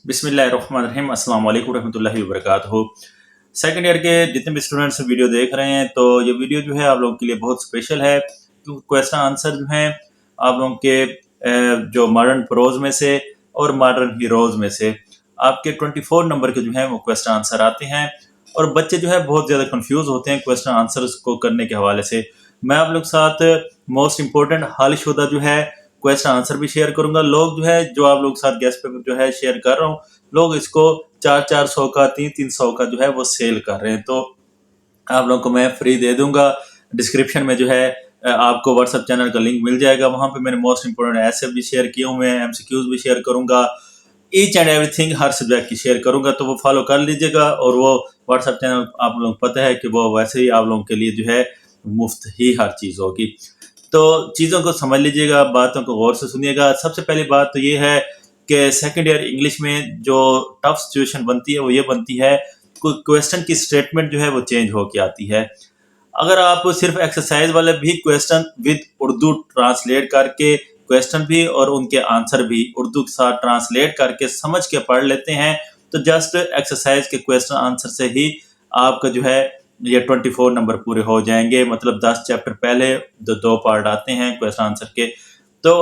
बिस्मिल्लाहिर्रहमानिर्रहीम अस्सलाम वालेकुम रहमतुल्लाहि व बरकातहू। सेकंड ईयर के जितने भी स्टूडेंट्स वीडियो देख रहे हैं तो ये वीडियो जो है आप लोगों के लिए बहुत स्पेशल है क्योंकि क्वेश्चन आंसर जो हैं आप लोगों के जो मॉडर्न प्रोज में से और मॉडर्न हीरोज में से आपके 24 नंबर के जो हैं वो क्वेश्चन आंसर आते हैं। और बच्चे जो है बहुत ज़्यादा कंफ्यूज होते हैं क्वेश्चन आंसर्स को करने के हवाले से। मैं आप लोग के साथ मोस्ट इम्पोर्टेंट हालशुदा जो है क्वेश्चन आंसर भी शेयर करूंगा। लोग जो है जो आप लोग के साथ गेस्ट पेपर जो है शेयर कर रहा हूँ, लोग इसको 400 का 300 का जो है वो सेल कर रहे हैं। तो आप लोगों को मैं फ्री दे दूंगा। डिस्क्रिप्शन में जो है आपको व्हाट्सएप चैनल का लिंक मिल जाएगा। वहां पे मैंने मोस्ट इंपोर्टेंट ऐसे भी शेयर किए हुए हैं, एमसीक्यूज भी शेयर करूंगा, each and everything her subject की शेयर करूंगा। तो वो फॉलो कर लीजिएगा। और वो व्हाट्सएप चैनल आप लोगों को पता है कि वो वैसे ही आप लोगों के लिए जो है मुफ्त ही हर चीज़ होगी। तो चीज़ों को समझ लीजिएगा, बातों को गौर से सुनिएगा। सबसे पहली बात तो ये है कि सेकेंड ईयर इंग्लिश में जो टफ सिचुएशन बनती है वो ये बनती है कोई क्वेश्चन की स्टेटमेंट जो है वो चेंज होके आती है। अगर आप सिर्फ एक्सरसाइज वाले भी क्वेश्चन विद उर्दू ट्रांसलेट करके क्वेश्चन भी और उनके आंसर भी उर्दू के साथ ट्रांसलेट करके समझ के पढ़ लेते हैं तो जस्ट एक्सरसाइज के क्वेश्चन आंसर से ही आपका जो है ये 24 नंबर पूरे हो जाएंगे। मतलब 10 चैप्टर पहले दो पार्ट आते हैं क्वेश्चन आंसर के। तो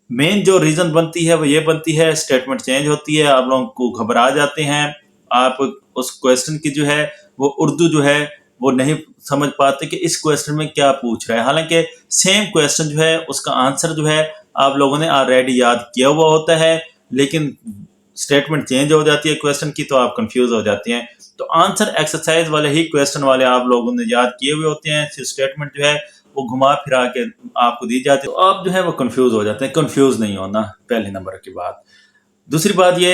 मेन जो रीजन बनती है वो ये बनती है स्टेटमेंट चेंज होती है, आप लोगों को घबरा जाते हैं, आप उस क्वेश्चन की जो है वो उर्दू जो है वो नहीं समझ पाते कि इस क्वेश्चन में क्या पूछ रहा है। हालांकि सेम क्वेश्चन जो है उसका आंसर जो है आप लोगों ने ऑलरेडी याद किया हुआ होता है, लेकिन स्टेटमेंट चेंज हो जाती है क्वेश्चन की तो आप कंफ्यूज हो जाते हैं। तो आंसर एक्सरसाइज वाले ही क्वेश्चन वाले आप लोगों ने याद किए हुए होते हैं, सिर्फ स्टेटमेंट जो है वो घुमा फिरा के आपको दी जाती है, तो आप जो है वो कंफ्यूज हो जाते हैं। कंफ्यूज नहीं होना, पहले नंबर की बात। दूसरी बात ये,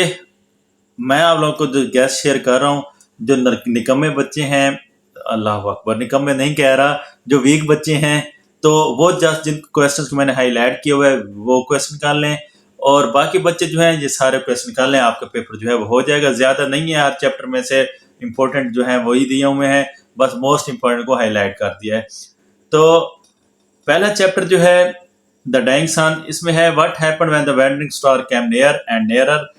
मैं आप लोगों को जो गैस शेयर कर रहा हूँ, जो निकम्मे बच्चे हैं, अल्लाह अकबर, निकम्मे नहीं कह रहा, जो वीक बच्चे हैं, तो वो जस्ट जिन क्वेश्चंस को मैंने हाईलाइट किए हुए वो क्वेश्चन निकाल लें और बाकी बच्चे जो हैं ये सारे क्वेश्चन निकाल लें, आपका पेपर जो है वो हो जाएगा। ज्यादा नहीं है, हर चैप्टर में से इंपॉर्टेंट जो है वही दिए हुए हैं, बस मोस्ट इंपॉर्टेंट को हाईलाइट कर दिया है। तो पहला चैप्टर जो है द डाइंग सन, इसमें है what happened when the wandering star came near and nearer.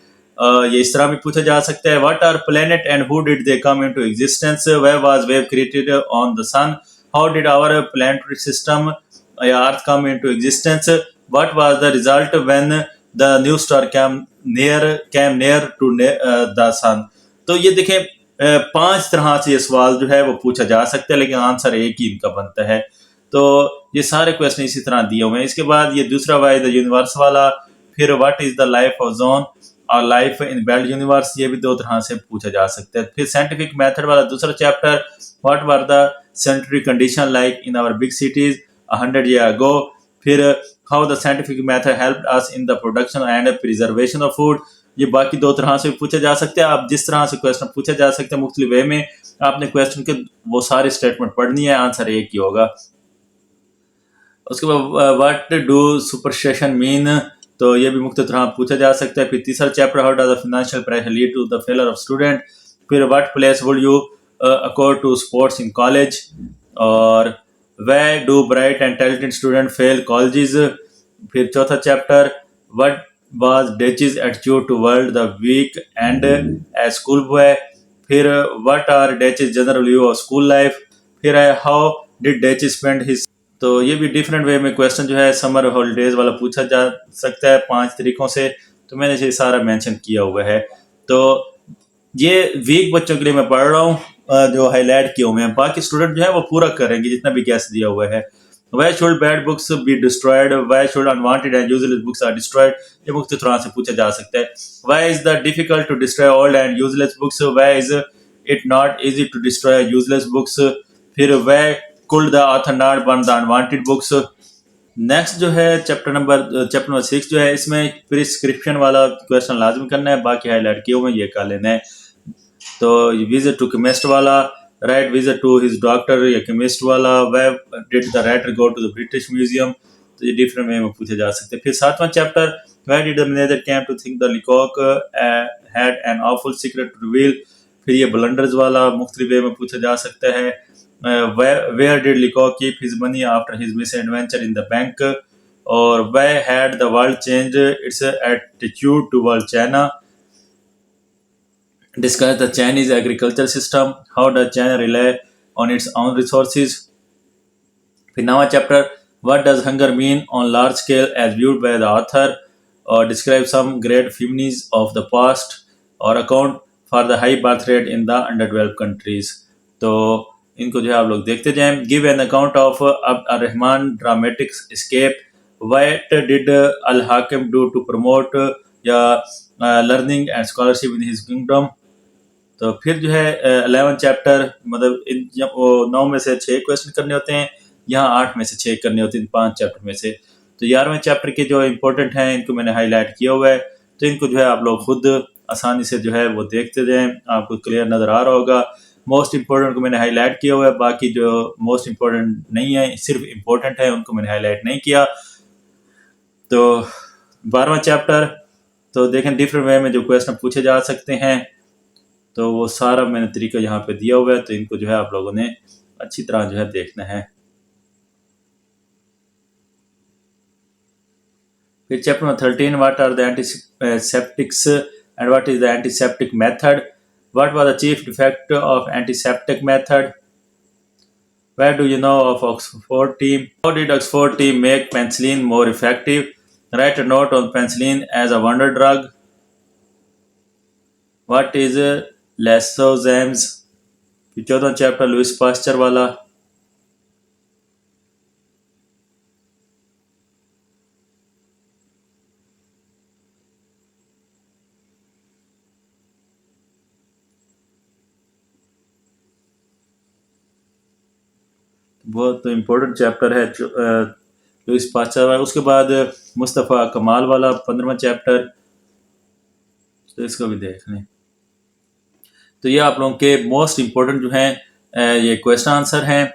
ये इस तरह भी पूछा जा सकता है, what are planet and who did they come into existence, where was wave created on the sun, how did our planetary system या earth come into existence, what was the result when the new star came near to the sun. तो ये देखें, 5 तरह से ये सवाल जो है वो पूछा जा सकता है, लेकिन आंसर एक ही इनका बनता है। तो ये सारे क्वेश्चन इसी तरह दिए हुए हैं। इसके बाद ये दूसरा वाई द यूनिवर्स वाला, फिर what is the life of zone और लाइफ इन बेल्ट यूनिवर्स, ये भी 2 तरह से पूछा जा सकता है। फिर साइंटिफिक मेथड वाला दूसरा chapter, what were the sanitary condition like in our big cities 100 year ago, फिर how the scientific method helped us in the production and preservation of food. ये बाकी 2 तरह से पूछा जा सकते हैं। आप जिस तरह से क्वेश्चन पूछा जा सकते हैं मुख्तलिफ वे में, आपने क्वेश्चन के वो सारे स्टेटमेंट पढ़नी है, आंसर एक ही होगा। उसके बाद व्हाट डू सुपरस्टिशन मीन, तो ये भी मुख्तलिफ तरह पूछा जा सकता है। फिर तीसरा chapter, how does the financial pressure lead to the failure of student, फिर what place would you accord to sports in college, और where do bright and talented student fail colleges. फिर चौथा chapter, what was Dechi's attitude towards the weak and a school boy, फिर what are Dechi's general view of school life, फिर है how did Dechi's spend his. तो ये भी different way में question जो है समर हॉलीडेज वाला पूछा जा सकता है 5 तरीकों से। तो मैंने ये सारा मेंशन किया हुआ है। तो ये वीक बच्चों के लिए मैं पढ़ रहा हूँ जो हाईलाइट किए हुए हैं, बाकी स्टूडेंट जो है वो पूरा करेंगे जितना भी गैस दिया हुआ है। Why should bad books be destroyed? Why should unwanted and useless books are destroyed? ये मुख्तलिफ तरह से पूछा जा सकता है। Why is the difficult to destroy old and useless books? Why is it not easy to destroy useless books? फिर why could the author not burn the unwanted books? Next जो है चैप्टर नंबर 6 जो है, इसमें prescription वाला question लाजमी करना है, बाकी हाईलाइट किए हुए ये कर लेना है। तो विजिट टू केमिस्ट वाला, right visit to his doctor या केमिस्ट वाला, where did the writer go to the British Museum. तो ये डिफरेंट वे में पूछे जा सकते हैं। फिर 7वां chapter, where did the manager came to think the Leacock had an awful secret to reveal. फिर ये ब्लंडर्स वाला मुख्तलिफ वे में पूछा जा सकता है। Where did Leacock keep his money after his misadventure in the bank? और why had the world changed its attitude toward China? Discuss the Chinese agriculture system. How does China rely on its own resources? फिर नवा chapter, what does hunger mean on large scale as viewed by the author? और describe some great feminists of the past और account for the high birth rate in the underdeveloped countries. तो इनको जो है आप लोग देखते जाएं. Give an account of Abd al-Rahman dramatic escape. What did al-Hakim do to promote learning and scholarship in his kingdom? तो फिर जो है 11 चैप्टर, मतलब 9 में से 6 क्वेश्चन करने होते हैं, यहाँ 8 में से 6 करने होते हैं 5 चैप्टर में से. तो 11वें चैप्टर के जो इम्पोर्टेंट हैं इनको मैंने हाईलाइट किया हुआ है, तो इनको जो है आप लोग खुद आसानी से जो है वो देखते जाएं, आपको क्लियर नज़र आ रहा होगा. मोस्ट इम्पोर्टेंट को मैंने हाईलाइट किया हुआ है, बाकी जो मोस्ट इम्पोर्टेंट नहीं है, सिर्फ इम्पोर्टेंट है, उनको मैंने हाईलाइट नहीं किया. तो 12वां चैप्टर, तो देखें डिफरेंट वे में जो क्वेश्चन पूछे जा सकते हैं, तो वो सारा मैंने तरीका यहाँ पे दिया हुआ है, तो इनको जो है आप लोगों ने अच्छी तरह जो है देखना है. फिर chapter number 13, what are the antiseptics and what is the antiseptic method? What was the chief defect of antiseptic method? Where do you know of Oxford team? How did Oxford team make penicillin more effective? Write a note on penicillin as a wonder drug. What is lysozymes? 14वां chapter Louis Pasteur वाला. बहुत तो important chapter है Louis Pasteur वाला. उसके बाद मुस्तफ़ा कमाल वाला 15वां चैप्टर, तो इसको भी देख लें. तो ये आप लोगों के मोस्ट इम्पोर्टेंट जो हैं ये क्वेश्चन आंसर हैं.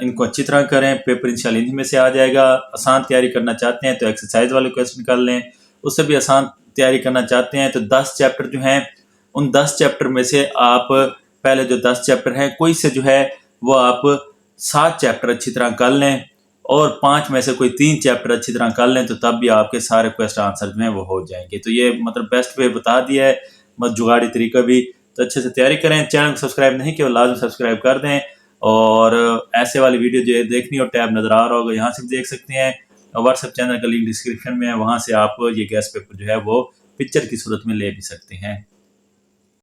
इनको अच्छी तरह करें, पेपर इंशाल्लाह हिंदी में से आ जाएगा. आसान तैयारी करना चाहते हैं तो एक्सरसाइज वाले क्वेश्चन कर लें, उससे भी आसान तैयारी करना चाहते हैं तो 10 चैप्टर जो हैं, उन 10 चैप्टर में से आप पहले जो 10 चैप्टर हैं कोई से जो है वो आप 7 चैप्टर अच्छी तरह कर लें और 5 में से कोई 3 चैप्टर अच्छी तरह कर लें, तो तब भी आपके सारे क्वेश्चन आंसर जो हैं वो हो जाएंगे. तो ये मतलब बेस्ट वे बता दिया है, मत जुगाड़ी तरीका भी. तो अच्छे से तैयारी करें. चैनल को सब्सक्राइब नहीं किया लाजम सब्सक्राइब कर दें, और ऐसे वाली वीडियो जो है देखनी हो टैब नज़र आ रहा होगा, यहाँ से भी देख सकते हैं. व्हाट्सएप चैनल का लिंक डिस्क्रिप्शन में है, वहाँ से आप ये गैस पेपर जो है वो पिक्चर की सूरत में ले भी सकते हैं.